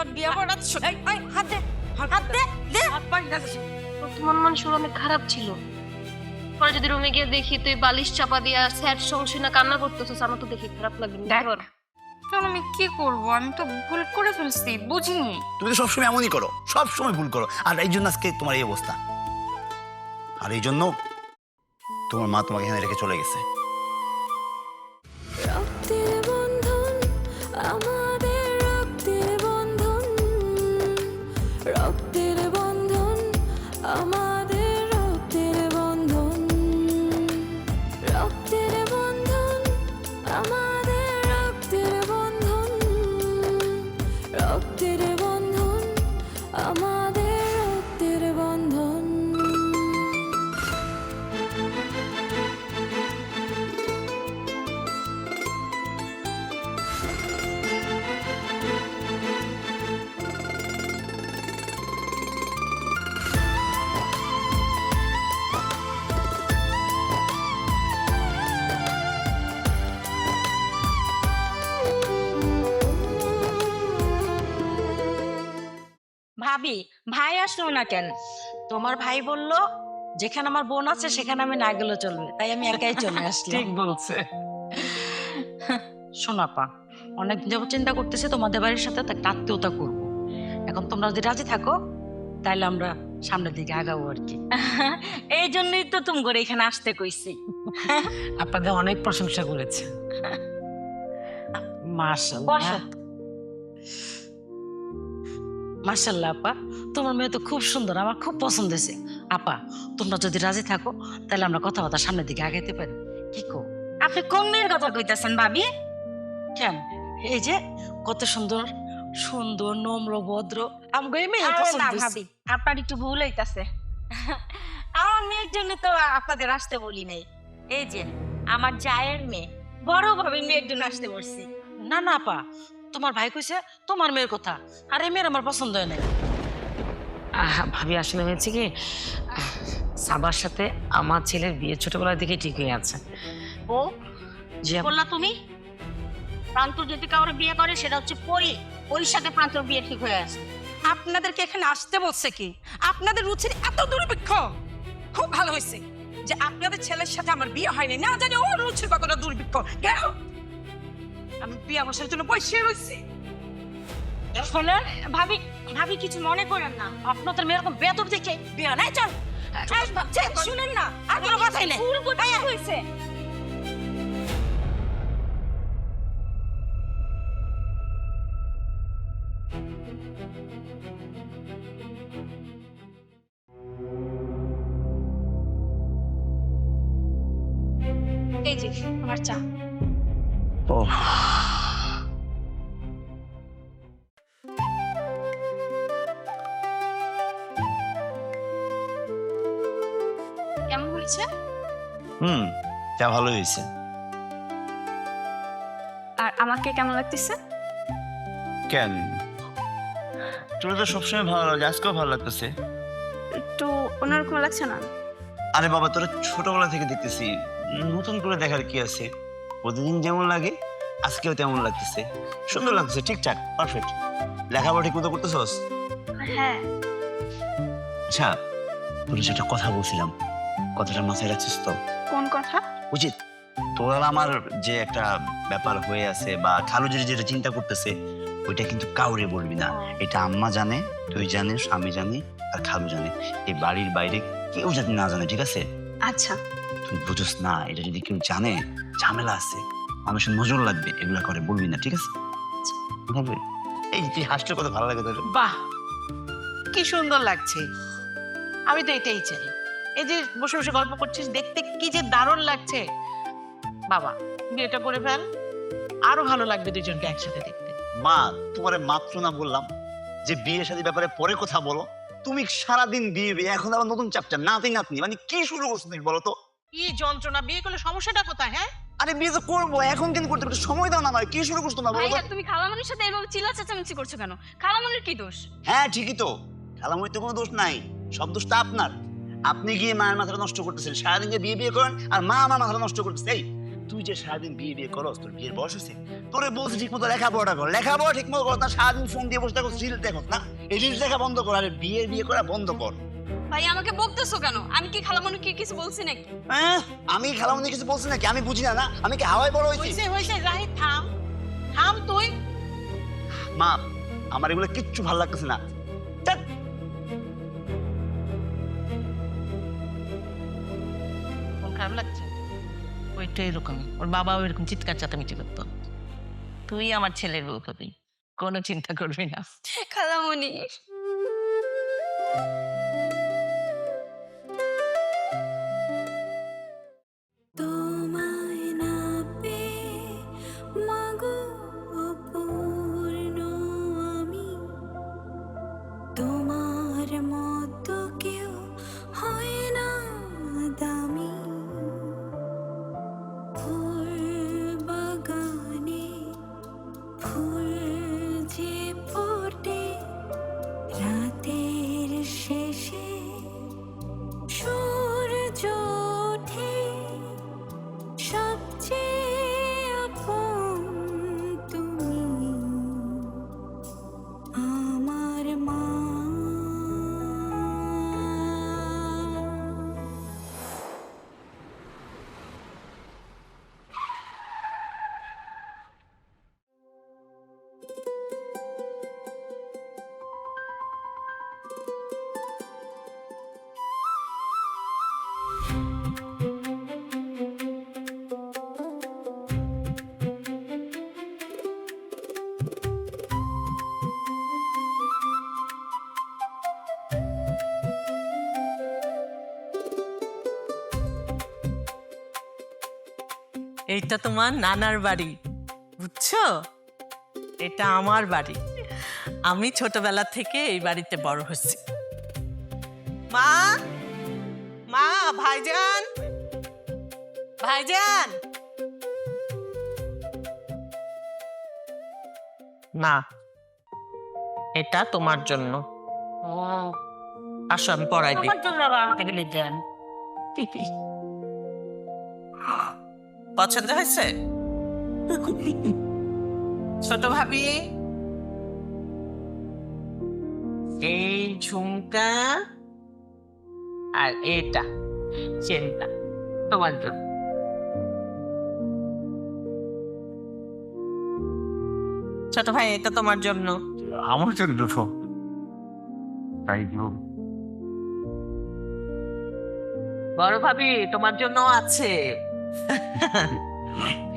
তোর বিয়ে করার হাত দে, হাত দে, দে হাত পাই যাচ্ছে। তোমার মন শুরু অনেক খারাপ ছিল, পরে যদি রুমে গিয়ে দেখি তুই বালিশ চাপা দিয়া স্যাড সং শুনে কান্না করতেছিস, আমার তো দেখি খারাপ লাগবে। দেখ কারণ আমি কি করব, আমি তো ভুল করে ফেলছি, বুঝিনি। তুমি তো সবসময় এমনই করো, সবসময় ভুল করো, আর এই জন্য আজকে তোমার এই অবস্থা। আর এই জন্য তোমার মা তোমাকে এখানে রেখে চলে গেছে। রক্তের বন্ধন আমাদের, রক্তের বন্ধন, রক্তের বন্ধন আমাদের, রক্তের বন্ধন, রক্তের বন্ধন আমাদের, রক্তের বন্ধন, রক্তের বন্ধন আমাদের, রক্তের বন্ধন। ভাবি, ভাই আসলো না কেন? তোমার ভাই বলল যেখানে আমার বোন আছে সেখানে আমি না গেলে চলবে, তাই আমি একাই চলে আসলাম। ঠিক বলছে। শোনাপা, অনেক যাবত চিন্তা করতেছি তোমাদের বাড়ির সাথে একটা আত্মীয়তা করবো। এখন তোমরা যদি রাজি থাকো তাইলে আমরা সামনের দিকে আগাবো আর কি। এই জন্যই তো তুমি করে এখানে আসতে কইছি। আপনাদের অনেক প্রশংসা করেছে। মাশাআল্লাহ, মাশাআল্লাহ আপা, তোমার মেয়ে তো খুব সুন্দর, আমার খুব পছন্দ হয়েছে। আপা, তোমরা যদি রাজি থাকো তাহলে আমরা কথাবার্তা সামনের দিকে আগাইতে পারি, কি কো? আপনি কোন মেয়ের কথা কইতাছেন ভাবি? কেন, এই যে কত সুন্দর, সুন্দর নম্র ভদ্র, আমাকে এই মেয়ে আরে পছন্দ না হয়েছে। ভাবি, আপনার একটু ভুল হইতাছে। আমার মেয়ের জন্য তো আপনাদের আসতে বলি নাই। এই যে আমার জায়ের মেয়ে, বড় ভাবির মেয়ের জন্য আসতে বলছি। না না আপা, তোমার ভাই কইছে তোমার মেয়ের কথা, আর এই মেয়ের আমার পছন্দ হয় না। ভাবি আসলে হয়েছে কি, সাবার সাথে আমার ছেলের বিয়ে ছোটবেলা থেকে ঠিক হয়ে আছে। ও যে বললা তুমি, প্রান্তর যদি কাউরে বিয়ে করে সেটা হচ্ছে পরি, পরির সাথে প্রান্তর বিয়ে ঠিক হয়ে আছে। আপনাদেরকে এখানে আসতে বলছে কি? আপনাদের রুচির এত দুর্ভিক্ষ। খুব ভালো হয়েছে যে আপনাদের ছেলের সাথে আমার বিয়ে হয়নি, না জানি ওর রুচির কতটা দুর্ভিক্ষ। কেন আমি বিয়ে বসার জন্য বসে রয়েছি। শোনেন ভাবি, ভাবি কিছু মনে করেন না। আপনাদের মেয়ে এরকম বেদব দেখে বিয়ে নাই, চল শুনেন না, আর কোনো কথাই নেই। ভুল কোথায় হয়েছে? এই যে আমার চা। ও কেমন হয়েছে? হুম, চা ভালো হয়েছে। আর আমাকে কেমন লাগতেছে? কেন, তোর তো সবসময় ভালো লাগে, আজকেও ভালো লাগতেছে। একটু অন্যরকম লাগছে না? আরে বাবা, তোরা ছোটবেলা থেকে দেখতেছি, নতুন করে দেখার কি আছে? প্রতিদিন যেমন লাগে আজকেও তেমন লাগতেছে, সুন্দর লাগতেছে, ঠিকঠাক, পারফেক্ট। লেখাপড়া ঠিক মতো করতেছস? হ্যাঁ। আচ্ছা, তোর সেটা কথা বলছিলাম, কথাটা মাথায় রাখছিস তো? কোন কথা? উচিত, তোর আর আমার যে একটা ব্যাপার হয়ে আছে বা খালু যেটা চিন্তা করতেছে, ওইটা কিন্তু কাউরে বলবি না। এটা আম্মা জানে, তুই জানিস, আমি জানি, আর খালু জানে। এই বাড়ির বাইরে কেউ যাতে না জানে, ঠিক আছে? আচ্ছা। তুই বুঝোস না, এটা যদি কেউ জানে ঝামেলা আছে, মানুষের নজর লাগবে, এগুলা করে বলবি না, ঠিক আছে? হবে। এই তুই হাসতে কত ভালো লাগে তোর। বাহ, কি সুন্দর লাগছে। আমি তো এটাই চাই। এই যে বসে বসে গল্প করছিস, দেখতে কি যে দারুণ লাগছে। বাবা, বিয়েটা করে ফেল, আরো ভালো লাগবে দুজনকে একসাথে দেখতে। মা, তোমারে মাত্র না বললাম যে বিয়ে শাদী ব্যাপারে পরে কথা বলো? তুমি সারাদিন বিয়ে বিয়ে, এখন আবার নতুন চ্যাপ্টার, নাতি নাতনি, মানে কি শুরু করছো তুমি বলো তো? কি যন্ত্রণা, বিয়ে করলে সমস্যাটা কোথায়? হ্যাঁ, আরে বিয়ে তো করবো, এখন কেন করতে পারছো? সময় দাও না আমায়, কি শুরু করছো তোমরা বলো তো? ভাইয়া তুমি খালামণির সাথে এভাবে চিল্লা চেঁচামেচি করছো কেন? খালামণির কি দোষ? হ্যাঁ ঠিকই তো, খালামুই তো কোনো দোষ নাই, সব দোষটা আপনার। আপনি গিয়ে মায়ের মাথাটা নষ্ট করতেছেন, সারাদিন যে বিয়ে বিয়ে করেন আর মা আমার মাথাটা নষ্ট করতেছে। এই তুই যে সারাদিন বিয়ে বিয়ে করস, তোর বিয়ের বয়স হয়েছে, তোরে বলছি ঠিক মতো লেখাপড়া কর, লেখাপড়া ঠিক মতো কর না, সারাদিন ফোন দিয়ে বসে থাকো, রিল দেখো না, এই রিলস দেখা বন্ধ কর, আরে বিয়ে বিয়ে করা বন্ধ কর। ভাই আমাকে বকতেছো কেন? আমি কি খালামণিকে কিছু বলছি নাকি? হ্যাঁ, আমি খালামুনি কিছু বলছি নাকি? আমি বুঝি না, না আমি কি হাওয়ায় বড় হয়েছি? হয়েছে হয়েছে, জাহিদ থাম থাম তুই। মা, আমার এগুলো কিচ্ছু ভালো লাগতেছে না। ধ্যাৎ। মন খারাপ লাগছে? ওইটা এরকম, ওর বাবাও এরকম চিৎকার চেঁচামেচি করতো। তুই আমার ছেলের বউ হবি, কোনো চিন্তা করবি না। খালামণি তোমায় না পেয়ে মাগো অপূর্ণ আমি, তোমার মতো কেউ হয় না দামি। ফুল বাগানে ফুল যে ফোটে রাতের শেষে সূর্য ওঠে, সবচেয়ে আপন তুমি আমার মা। এইটা তোমার নানার বাড়ি, বুঝছো? এটা আমার বাড়ি। আমি ছোটবেলা থেকে এই বাড়িতে বড় হয়েছি। মা, মা, ভাইজান, ভাইজান। না, এটা তোমার জন্য। আসো আমি পড়াই দিই। পছন্দ হয়েছে? ছোট ভাবি, এই ঝুমকা আর এটা চেনটা তোমার জন্য। ছোট ভাই, এটা তোমার জন্য। আমার জন্য তো তাই বড় ভাবি, তোমার জন্য আছে।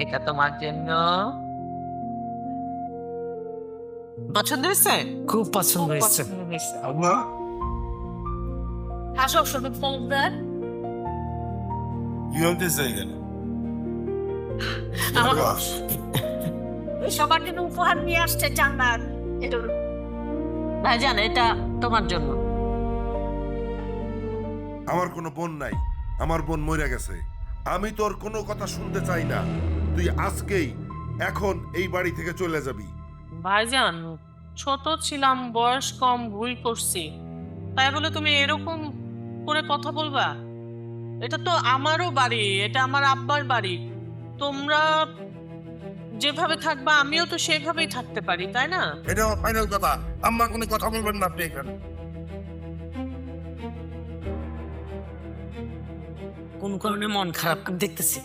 এটা তোমার জন্য। পছন্দ হয়েছে? খুব পছন্দ হয়েছে। আল্লাহ আসো শুধু ফোনদার কি হতেছে এখানে? সবার জন্য উপহার নিয়ে আসছে জান্নাত। ভাইজান, এটা তোমার জন্য। আমার কোনো বোন নাই, আমার বোন মরে গেছে। আমি তোর কোনো কথা শুনতে চাই না। তুই আজকেই এখন এই বাড়ি থেকে চলে যাবি। ভাইজান, ছোট ছিলাম, বয়স কম, ভুল করছি, তাই বলে তুমি এরকম করে কথা বলবা? এটা তো আমারও বাড়ি, এটা আমার আব্বার বাড়ি। তোমরা যেভাবে থাকবা আমিও তো সেভাবেই থাকতে পারি, তাই না? এটা আমার ফাইনাল কথা। আম্মা কোনো কথা বলবেন না আপনি এখানে। কোন কারণে মন খারাপ দেখতেছি।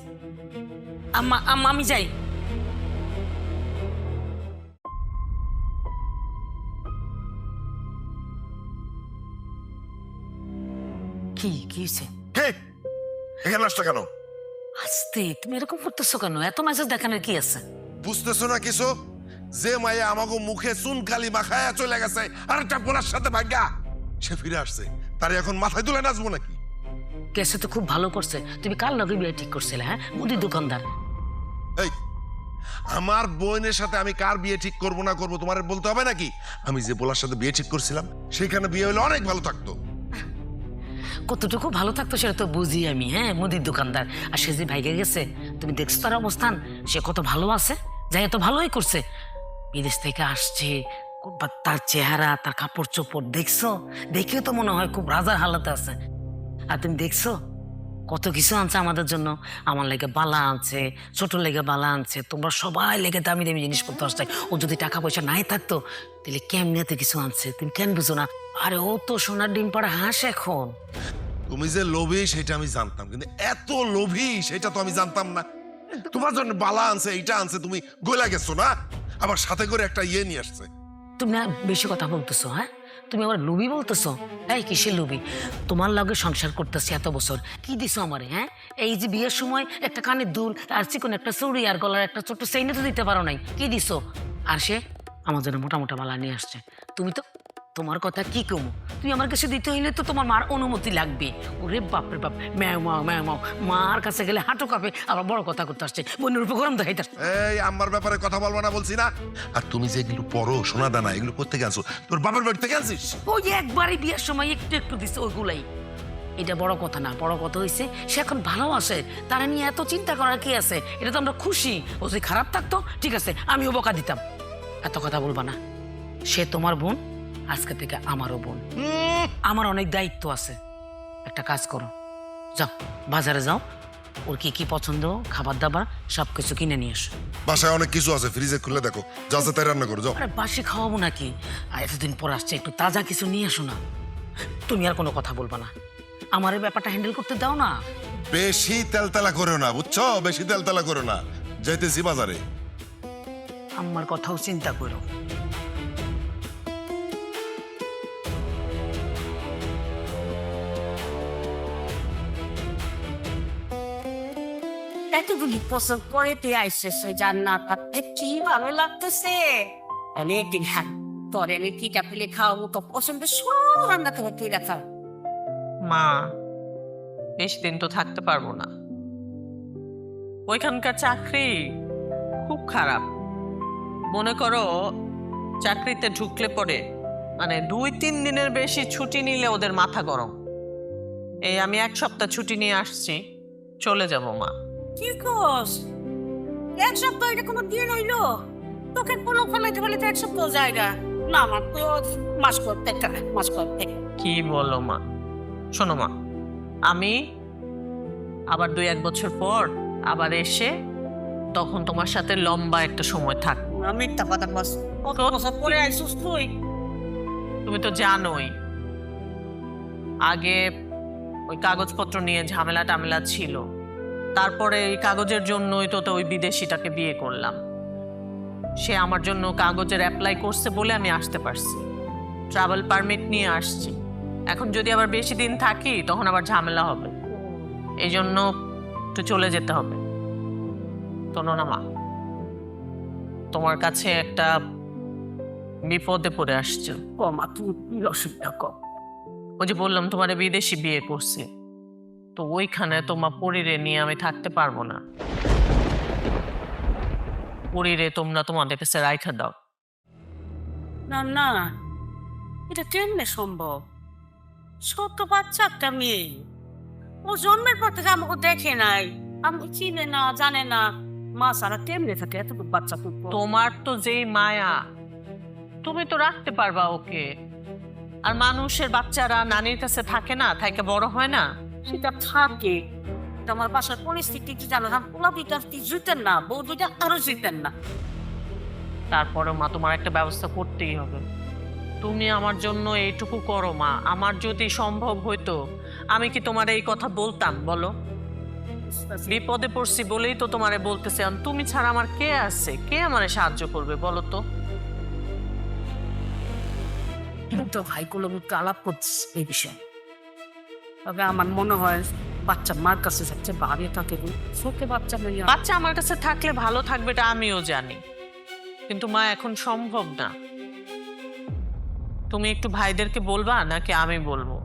আম্মা আম্মা আমি যাই। কি কি হয়েছে? হে, এখানে আসছো কেন? আস্তে, তুমি এরকম করতেছো কেন? এত মেসেজ দেখানোর কি আছে? বুঝতেছো না কিছু? যে মায়া আমাকে মুখে চুন কালি মাখায়া চলে গেছে আর একটা বোনার সাথে ভাগ্যা, সে ফিরে আসছে, তার এখন মাথায় তুলে নাচবো নাকি? কেসে তো খুব ভালো করছে। তুমি কার লগে বিয়ে ঠিক করছিলে? হ্যাঁ, মুদির দোকানদার। এই, আমার বোনের সাথে আমি কার বিয়ে ঠিক করবো না করবো তোমার বলতে হবে নাকি? আমি যে বোলার সাথে বিয়ে ঠিক করছিলাম সেখানে বিয়ে হলে অনেক ভালো থাকতো। কতটুকু ভালো থাকতো সেটা তো বুঝি আমি। হ্যাঁ, মুদির দোকানদার। আর সে যে ভাইগে গেছে, তুমি দেখছো তার অবস্থান, সে কত ভালো আছে। যাই তো ভালোই করছে, বিদেশ থেকে আসছে, তার চেহারা, তার কাপড় চোপড় দেখছো, দেখেও তো মনে হয় খুব রাজার হালাতে আছে। আর তুমি দেখছো কত কিছু আনছে আমাদের জন্য। আমার লেগে বালা আনছে, ছোট লেগে বালা আনছে, তোমরা সবাই লেগে দামি দামি জিনিসপত্র আসছে। ও যদি টাকা পয়সা নাই থাকতো তাহলে কেমনি এত কিছু আনছে, তুমি কেন বুঝো না? আরে ও তো সোনার ডিম পাড়া হাঁস এখন। তুমি যে লোভী সেটা আমি জানতাম, কিন্তু এত লোভী সেটা তো আমি জানতাম না। তোমার জন্য বালা আনছে, এইটা আনছে, তুমি গলা গেছো না, আবার সাথে করে একটা ইয়ে নিয়ে আসছে। তুমি না বেশি কথা বলতেছো, হ্যাঁ? তুমি আবার লুবি বলতেছো? এই কিসের লুবি? তোমার লগে সংসার করতেছি এত বছর, কি দিছো আমারে? হ্যাঁ, এই যে বিয়ের সময় একটা কানের দুল আর চিকন একটা চুড়ি আর গলার একটা ছোট্ট চেইনে তো দিতে পারো নাই, কি দিছো? আর সে আমার জন্য মোটা মোটা মালা নিয়ে আসছে। তুমি তো, তোমার কথা কি কমু, তুমি আমার কাছে দিতে হইলে তো তোমার মার অনুমতি লাগবে। ওরে বাপরে বাপ, ম্যাও মাও ম্যাও মাও, মার কাছে গেলে হাঁটু কাঁপে, আবার বড় কথা করতে আসছে, বোনের উপর গরম দেখাইতে আসছে। এই আমার ব্যাপারে কথা বলবো না বলছি না। আর তুমি যে এগুলো পরো সোনা দানা, এগুলো কোত্থেকে আনছো? তোর বাবার বাড়ি থেকে আনছিস? ওই যে একবারই বিয়ের সময় একটু একটু দিছে ওইগুলাই। এটা বড় কথা না, বড় কথা হয়েছে সে এখন ভালোবাসে, তারা নিয়ে এত চিন্তা করার কি আছে? এটা তো আমরা খুশি। ও যদি খারাপ থাকতো ঠিক আছে আমিও বকা দিতাম। এত কথা বলবা না, সে তোমার বোন, আজকে থেকে আমারও বোন। আমার অনেক দায়িত্ব আছে। একটা কাজ করো, যাও বাজারে যাও, ওর কি কি পছন্দ খাবার দাবার সবকিছু কিনে নিয়ে এসো। বাসায় অনেক কিছু আছে, ফ্রিজে খুলে দেখো, যা আছে তাই রান্না করো, যাও। আরে বাসি খাওয়াবো নাকি? আর এতদিন পর আসছে, একটু তাজা কিছু নিয়ে এসো না। তুমি আর কোনো কথা বলবা না, আমার এই ব্যাপারটা হ্যান্ডেল করতে দাও না। বেশি তেলতেলা করো না, বুঝছো? বেশি তেলতেলা করো না, যাইতেছি বাজারে। আমার কথাও চিন্তা করো। এতগুলি বছর পরে তুই আইসিস ওই জান্নাত, কি ভালো লাগতেছে। অনেকদিন হ্যাঁ তোর এনে টিকা পেলে খাওয়াবো, তো পছন্দ সব রান্না করে তুই রাখা। মা, বেশি দিন তো থাকতে পারবো না। ওইখানকার চাকরি খুব খারাপ। মনে করো চাকরিতে ঢুকলে পরে মানে 2-3 দিনের বেশি ছুটি নিলে ওদের মাথা গরম। এই আমি 1 সপ্তাহ ছুটি নিয়ে আসছি, চলে যাব মা। কি কস? এক সপ্তাহ এটা কোনো দিন হইলো? তোকে কোনো ফলাইতে বলে তো এক সপ্তাহ জায়গা না। আমার তো মাস করতে একটা মাস করতে। কি বলো মা? শোনো মা, আমি আবার 2-1 বছর পর আবার এসে তখন তোমার সাথে লম্বা একটা সময় থাকবো। আমি একটা কথা বস, কত বছর পরে আইসুস তুই? তুমি তো জানোই আগে ওই কাগজপত্র নিয়ে ঝামেলা টামেলা ছিল, তারপরে এই কাগজের জন্যই তো ওই বিদেশিটাকে বিয়ে করলাম। সে আমার জন্য কাগজের অ্যাপ্লাই করছে বলে আমি আসতে পারছি, ট্রাভেল পারমিট নিয়ে আসছি। এখন যদি আবার বেশি দিন থাকি তখন আবার ঝামেলা হবে, এই জন্য একটু চলে যেতে হবে। শোনো না মা, তোমার কাছে একটা বিপদে পড়ে আসছে। কমা তুই অসুবিধা কম। ওই যে বললাম তোমার বিদেশি বিয়ে করছে, তো ওইখানে তোমার পরিরে নিয়ে আমি থাকতে পারবো না। পরিরে তোমরা তোমাদের কাছে রাইখা দাও। না না, এটা কেমনে সম্ভব? ছোট বাচ্চা একটা মেয়ে, ও জন্মের পর থেকে আমাকে দেখে নাই, আমাকে চিনে না জানে না। মা সারা কেমনে থাকে এতটুকু বাচ্চা? তোমার তো যেই মায়া, তুমি তো রাখতে পারবা ওকে। আর মানুষের বাচ্চারা নানির কাছে থাকে না, থাকে বড় হয় না। সেটা থাকে, আমার বাসার পরিস্থিতি কি জানো? পোলা দুইটা জিতেন না, বউ দুইটা আরো জিতেন না। তারপরে মা তোমার একটা ব্যবস্থা করতেই হবে। তুমি আমার জন্য এইটুকু করো মা। আমার যদি সম্ভব হইতো আমি কি তোমার এই কথা বলতাম বলো? বিপদে পড়ছি বলেই তো তোমারে বলতেছি। তুমি ছাড়া আমার কে আছে? কে আমারে সাহায্য করবে বলো তো? তো ভাই গুলো আলাপ করছিস এই বিষয়ে, তবে আমার মনে হয় বাচ্চা মার কাছে যাচ্ছে, বাড়ি থাকে ছোটে বাচ্চা নেই। বাচ্চা আমার কাছে থাকলে ভালো থাকবে, এটা আমিও জানি, কিন্তু মা এখন সম্ভব না। তুমি একটু ভাইদেরকে বলবা নাকি আমি বলবো?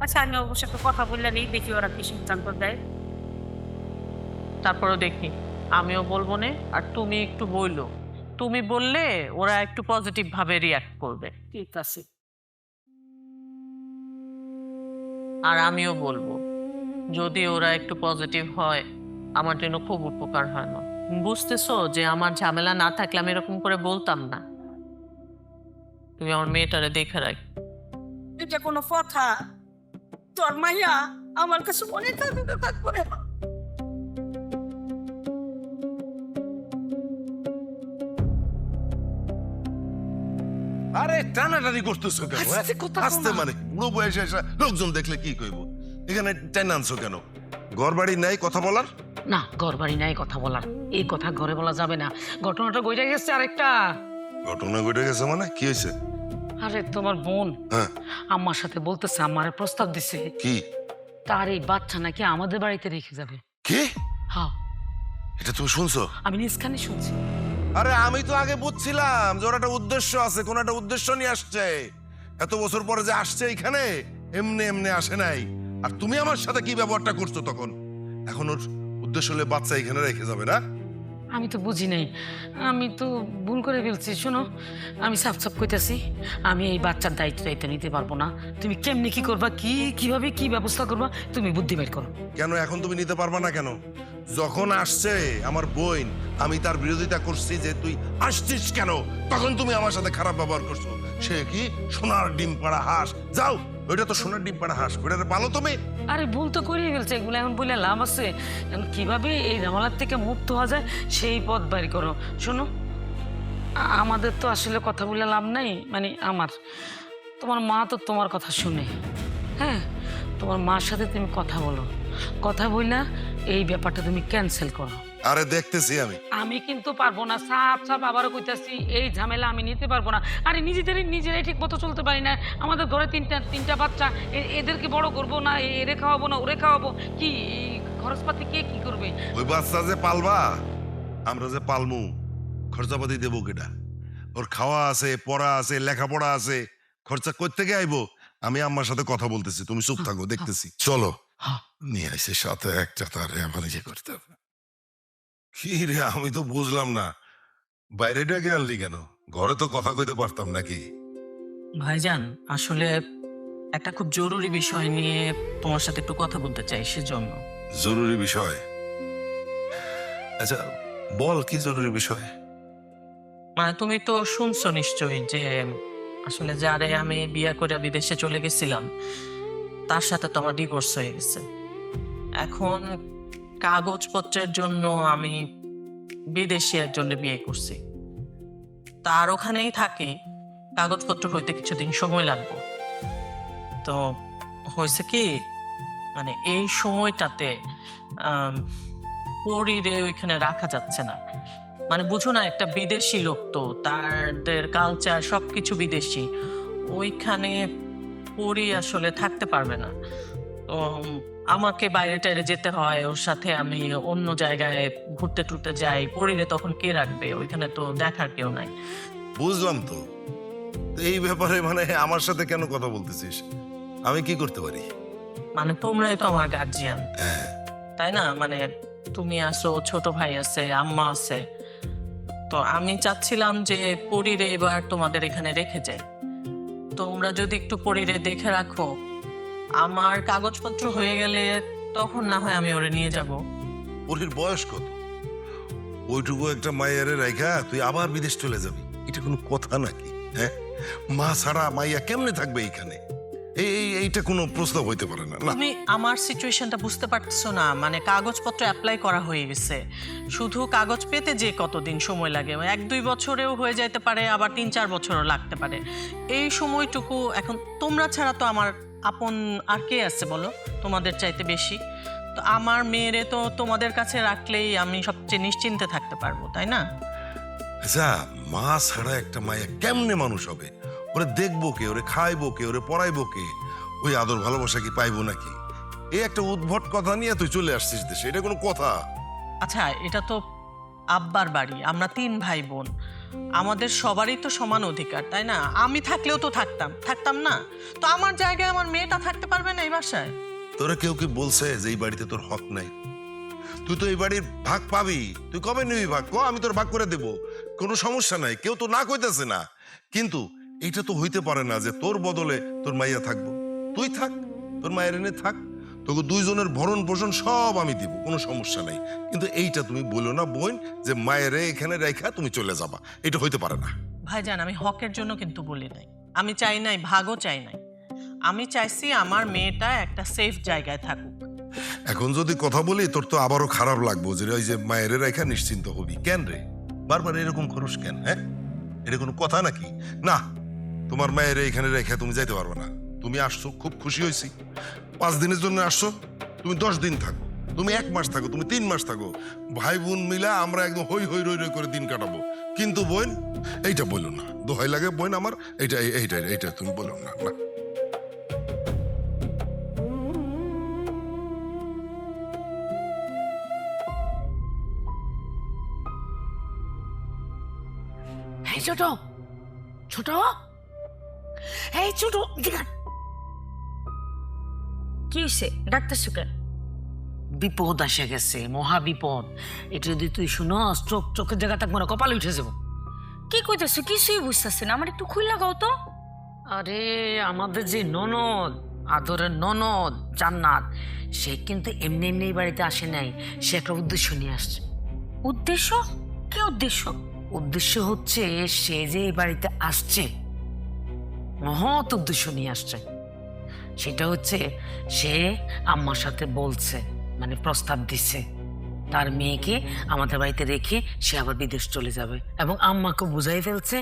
আচ্ছা, আমি অবশ্য একটা কথা বললে নেই, দেখি ওরা কি সিদ্ধান্ত দেয়। তারপরে দেখি, আমিও বলবো না, আর তুমি একটু বইলো। তুমি বললে ওরা একটু পজিটিভ ভাবে রিয়াক্ট করবে। ঠিক আছে। আর আমিও বলবো, যদি ওরা একটু পজিটিভ হয় আমার জন্য খুব উপকার হয়। না বুঝতেছো যে আমার ঝামেলা না থাকলে আমি এরকম করে বলতাম না। তুমি আমার মেয়েটারে দেখে রাখ। এটা কোনো কথা? তোর মাইয়া আমার কাছে অনেক থাকবে। আরে টানাটানি করতেছো কেন হ্যাঁ? আস্তে কথা বলো আস্তে না। মানে বুড়ো বয়সে এসে লোকজন দেখলে কি কইব? এখানে টাইনা আনছো কেন? ঘর বাড়ি নাই কথা বলার? না, ঘর বাড়ি নাই কথা বলার, এই কথা ঘরে বলা যাবে না। ঘটনাটা গইরা গেছে আরেকটা। ঘটনা ঘটে গেছে মানে কি হয়েছে? আরে তোমার বোন হ্যাঁ আম্মার সাথে বলতেছে, আমারে প্রস্তাব দিছে কি? তার এই বাচ্চা নাকি আমাদের বাড়িতে রেখে যাবে। কি? হ্যাঁ, এটা তুমি শুনছো? আমি নিজ কানে শুনছি। আরে আমি তো আগে বুঝছিলাম যে ওর একটা উদ্দেশ্য আছে, কোন একটা উদ্দেশ্য নিয়ে আসছে। এত বছর পরে যে আসছে এখানে, এমনি এমনি আসে নাই। আর তুমি আমার সাথে কি ব্যবহারটা করছো তখন? এখন ওর উদ্দেশ্য হলে বাচ্চা এখানে রেখে যাবে না? আমি তো বুঝি নাই, আমি তো ভুল করে ফেলছি। শোনো, আমি সাফ সাফ কইতাছি, আমি এই বাচ্চার দায়িত্ব নিতে পারবো না। তুমি কেমনি কি করবা, কিভাবে কি ব্যবস্থা করবা, তুমি বুদ্ধি বের করো। কেন এখন তুমি নিতে পারবা না কেন? যখন আসছে আমার বোন, আমি তার বিরোধিতা করছি যে তুই আসছিস কেন, তখন তুমি আমার সাথে খারাপ ব্যবহার করছো। সে কি সোনার ডিম পাড়া হাঁস? যাও, ওইটা তো সোনার ডিম পাড়া হাঁস, ওইটা ভালো তুমি। আরে ভুল তো করিয়ে ফেলছে, এগুলো এখন বলে লাভ আছে? এখন কিভাবে এই ঝামেলার থেকে মুক্ত হওয়া যায় সেই পথ বের করো। শোনো, আমাদের তো আসলে কথা বলে লাভ নাই, মানে তোমার মা তো তোমার কথা শুনে। হ্যাঁ, তোমার মার সাথে তুমি কথা বলো, কথা বললা এই ব্যাপারটা তুমি ক্যান্সেল করো। আরে দেখতেছি আমি কিন্তু পারবো না, সাপ আবারও কইতাছি, এই ঝামেলা আমি নিতে পারবো না। আরে নিজেরাই ঠিক মতো চলতে পারি না। আমাদের ঘরে তিনটা বাচ্চা, এদেরকে বড় করবো না, এরে খাওয়াবো না ওরে খাওয়াবো, কি খরচপাতি কে কি করবে? ওই বাচ্চা যে পালবা, আমরা যে পালমু, খরচাপাতি দেবো কেটা? ওর খাওয়া আছে, পড়া আছে, লেখাপড়া আছে, খরচা করতে গে আইবো। আমি আম্মার সাথে কথা বলতেছি, তুমি চুপ থাকো, দেখতেছি। চলো নিয়ে আইসে সাথে একটা, তারে আমার ইয়ে করতে হবে। কি রে, আমি তো বুঝলাম না, বাইরে ডেকে আনলি কেন? ঘরে তো কথা কইতে পারতাম নাকি? ভাইজান, আসলে একটা খুব জরুরি বিষয় নিয়ে তোমার সাথে একটু কথা বলতে চাই, সেজন্য। জরুরি বিষয়? আচ্ছা বল, কি জরুরি বিষয়? মানে তুমি তো শুনছো নিশ্চয়ই যে আসলে যারে আমি বিয়ে করে বিদেশে চলে গেছিলাম, তার সাথে তো আমার ডিভোর্স হয়ে গেছে। এখন কাগজপত্রের জন্য আমি বিদেশি একজনের বিয়ে করছি, তার ওখানেই থাকি। কাগজপত্র হইতে কিছুদিন সময় লাগবে। তো হয়েছে কি, মানে এই সময়টাতে পরিরে ওইখানে রাখা যাচ্ছে না। মানে বুঝো না, একটা বিদেশি লোক, তো তাদের কালচার সবকিছু বিদেশি, ওইখানে পরি আসলে থাকতে পারবে না। তো আমাকে বাইরে টাইরে যেতে হয়, ওর সাথে আমি অন্য জায়গায় ঘুরতে টুরতে যাই। পরিরে তখন কে রাখবে? ওইখানে তো দেখার কেউ নাই। বুঝলাম তো, এই ব্যাপারে মানে আমার সাথে কেন কথা বলতেছিস? আমি কি করতে পারি? মানে তোমরাই তো আমার গার্জিয়ান, তাই না? মানে তুমি আছো, ছোট ভাই আছে, আম্মা আছে। তো আমি চাচ্ছিলাম যে পরিরে এবার তোমাদের এখানে রেখে যাই। তোমরা যদি একটু পরিরে দেখে রাখো, আমার কাগজপত্র হয়ে গেলে তখন না হয় আমি ওরে নিয়ে যাব। পরির বয়স কত? ওইটুকু একটা মাইয়ারে রাইখা তুই আবার বিদেশ চলে যাবি, এটা কোনো কথা নাকি? হ্যাঁ, মা ছাড়া মাইয়া কেমনে থাকবে এইখানে? এইটা কোনো প্রস্তাব হইতে পারে না। তুমি আমার সিচুয়েশনটা বুঝতে পারছো না? মানে কাগজপত্র অ্যাপ্লাই করা হয়ে গেছে, শুধু কাগজ পেতে যে কতদিন সময় লাগে, 1-2 বছরেও হয়ে যেতে পারে, আবার 3-4 বছরও লাগতে পারে। এই সময়টুকু এখন তোমরা ছাড়া তো আমার আপন আর কে আছে বলো, তোমাদের চাইতে বেশি? তো আমার মেয়েরে তো তোমাদের কাছে রাখলেই আমি সবচেয়ে নিশ্চিন্তে থাকতে পারবো, তাই না? আচ্ছা, মা ছাড়া একটা মাইয়া কেমনে মানুষ হবে? ওরে দেখবো কে, ওরে খাইবো কে, ওরে পড়াইবো কে? ওই আদর ভালোবাসা কি পাইবো নাকি? এই একটা উদ্ভট কথা নিয়ে তুই চলে আসছিস দেশে, এটা কোনো কথা? আচ্ছা, এটা তো আব্বার বাড়ি, আমরা 3 ভাই বোন, আমাদের সবারই তো সমান অধিকার, তাই না? আমি থাকলেও তো থাকতাম না? তো আমার জায়গায় আমার মেয়েটা থাকতে পারবে না এই বাসায়? তোরা কেউ কি বলছে যে এই বাড়িতে তোর হক নাই? তুই তো এই বাড়ির ভাগ পাবি, তুই কবে নিবি ভাগ? আমি তোর ভাগ করে দেব, কোনো সমস্যা নাই, কেউ তো না কইতেছে না। কিন্তু এইটা তো হইতে পারে না যে তোর বদলে তোর মাইয়া থাকবো। তুই থাক, তোর মায়ের এনে থাক, তোকে 2 জনের ভরণ পোষণ সব আমি দিব, কোনো সমস্যা নাই। কিন্তু এইটা তুমি বলো না বোন যে মায়ের এখানে রেখা তুমি চলে যাবা, এটা হইতে পারে না। ভাইজান, আমি হকের জন্য কিন্তু বলি নাই, আমি চাই নাই, ভাগও চাই নাই। আমি চাইছি আমার মেয়েটা একটা সেফ জায়গায় থাকুক। এখন যদি কথা বলি তোর তো আবারও খারাপ লাগবো যে ওই যে মায়ের রেখা নিশ্চিন্ত হবি কেন রে, বারবার এরকম করুস কেন? হ্যাঁ, এটা কোনো কথা নাকি? না, তোমার মায়ের এখানে রেখে তুমি যাইতে পারবে না। তুমি আসছো, খুব খুশি হয়েছি। 5 দিনের জন্য আসছো, তুমি 10 দিন থাকো, তুমি 1 মাস থাকো, তুমি 3 মাস থাকো, ভাই বোন মিলা আমরা একদম হই হই রই রই করে দিন কাটাবো। কিন্তু বোন এইটা বলো না, দোহাই লাগে বোন আমার, এইটা এইটা এইটা তুমি বলো না। না এই ছোট ছোট, এই ছোট, এদিকে আয়। কি হয়েছে ডাক্তার সুকেন? বিপদ আসে গেছে, মহা বিপদ। এটা যদি তুই শুনস, চোখের জায়গা থাকবো না, কপালে উঠে যাবো। কি কইতেছো? কিছুই বুঝতেছি না, আমার একটু খুলে লাগাও তো। আরে আমাদের যে ননদ, আদরের ননদ জান্নাত, সে কিন্তু এমনি এমনি এই বাড়িতে আসে নাই, সে একটা উদ্দেশ্য নিয়ে আসছে। উদ্দেশ্য? কি উদ্দেশ্য? উদ্দেশ্য হচ্ছে সে যে এই বাড়িতে আসছে, মহৎ উদ্দেশ্য নিয়ে আসছে। সেটা হচ্ছে সে আম্মার সাথে বলছে, মানে প্রস্তাব দিচ্ছে, তার মেয়েকে আমাদের বাড়িতে রেখে সে আবার বিদেশ চলে যাবে, এবং আম্মাকে বুঝাই ফেলছে।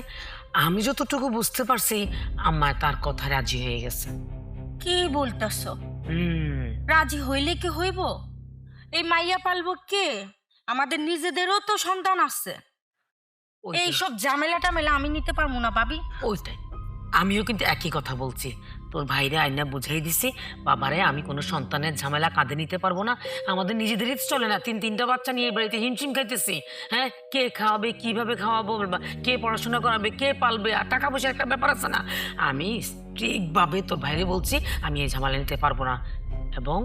আমি যতটুকু বুঝতে পারছি, আম্মা তার কথা রাজি হয়ে গেছে। কি বলতেছ? রাজি হইলে কি হইব? এই মাইয়া পালবো কে? আমাদের নিজেদেরও তো সন্তান আছে। ওইটাই। এই সব ঝামেলা টামেলা আমি নিতে পারবো না ভাবি। ওইটাই, আমিও কিন্তু একই কথা বলছি। তোর ভাইরে আইনা বুঝাই দিছি, বাবারে আমি কোনো সন্তানের ঝামেলা কাঁধে নিতে পারবো না। আমাদের নিজেদেরই তো চলে না, 3-3টা বাচ্চা নিয়ে এই বাড়িতে হিমশিম খাইতেছি। হ্যাঁ, কে খাওয়াবে, কিভাবে খাওয়াবো, কে পড়াশোনা করাবে, কে পালবে, আর টাকা পয়সার একটা ব্যাপার আছে না। আমি স্ট্রিক্টভাবে তোর ভাইরে বলছি আমি এই ঝামেলা নিতে পারবো না। এবং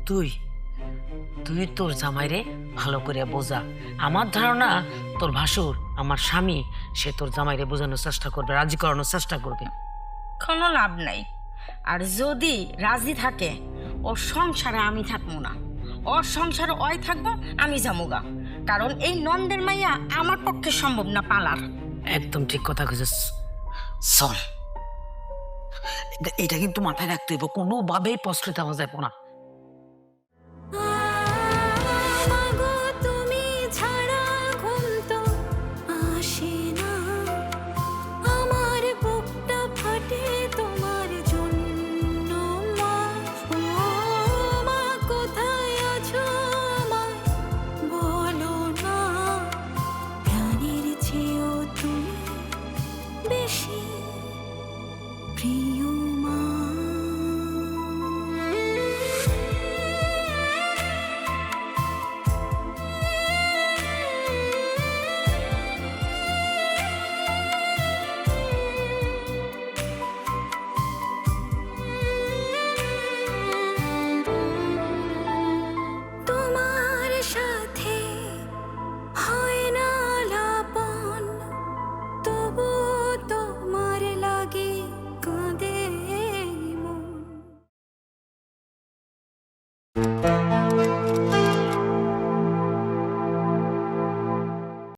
তুই তুই তোর জামাইরে ভালো করে বোঝা। আমার ধারণা তোর ভাসুর, আমার স্বামী, সে তোর জামাইরে বোঝানোর চেষ্টা করবে, রাজি করানোর চেষ্টা করবে। কোনো লাভ নাই। আর যদি রাজি থাকে, ওর সংসারে আমি থাকবো না, ওর সংসারে ওই থাকবো, আমি যামুগা। কারণ এই নন্দের মাইয়া আমার পক্ষে সম্ভব না পালার। একদম ঠিক কথা কইছিস। চল, এটা কিন্তু মাথায় রাখতে হইব, কোনোভাবেই প্রশ্রিত হওয়া যাবে না। মাগো তুমি ছাড়া ঘুম তো আসে না, আমার বুকটা ফাটে তোমার জন্য মা। ও মা কোথায় আছো আমায় বলো না, প্রাণের চেয়েও তুমি বেশি প্রিয় মা। তোমার সাথে হয় না লাপন, তবু তোমার লাগে কাঁদে মন।